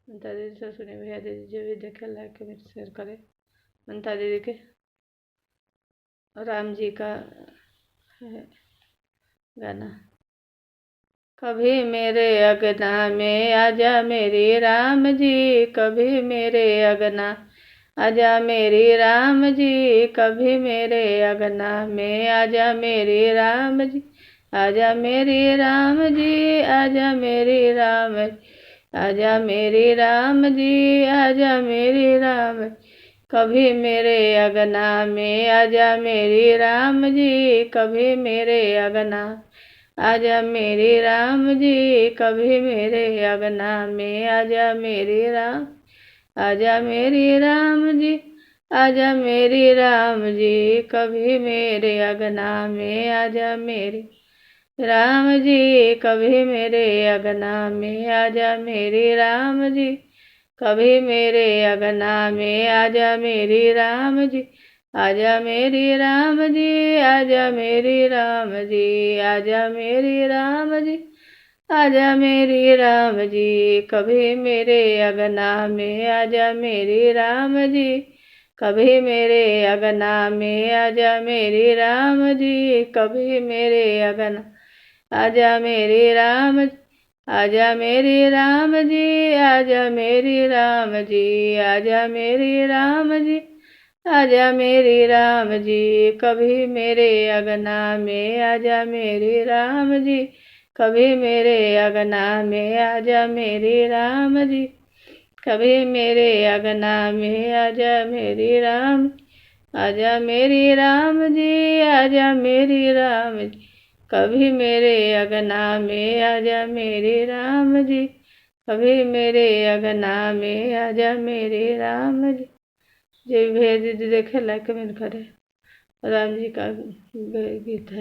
ममता दीदी से सुनी भैया दीदी जो भी देखे लाइक कमेंट शेयर करें। ममता दीदी के राम जी का है गाना। कभी मेरे अगना में आजा मेरे राम जी, कभी मेरे अगना आजा मेरी राम जी, कभी मेरे अगना में आजा मेरी राम जी, आजा मेरी राम जी, आजा मेरी राम, आजा मेरी राम जी, आजा मेरी राम। कभी मेरे अगना में आजा मेरी राम जी, कभी मेरे अगना आजा मेरी राम जी, कभी मेरे अगना में आजा मेरी राम, आजा मेरी राम जी, आजा मेरी राम जी, कभी मेरे अगना में आजा मेरी राम जी, कभी मेरे अगना में आजा मेरी राम जी, कभी मेरे अगना में आजा मेरी राम जी, आजा मेरी राम जी, आजा मेरी राम जी, आजा मेरी राम जी, आजा मेरी राम जी, कभी मेरे अगना में आजा मेरी राम जी, कभी मेरे अगना में आजा मेरी राम जी, कभी मेरे अगना आजा मेरी राम, आजा मेरी राम जी, आजा मेरी राम जी, आजा मेरी राम जी, आजा मेरी राम जी, कभी मेरे अगना में आजा मेरी राम जी, कभी मेरे अगना में आजा मेरी राम जी, कभी मेरे अगना में आजा मेरी राम, आजा मेरी राम जी, आजा मेरी राम जी, कभी मेरे अगना में आजा मेरी राम जी, कभी मेरे अगना में आजा मेरे राम जी। जो भी भेज देखे लाइक कमेंट करें। राम जी का गीत है।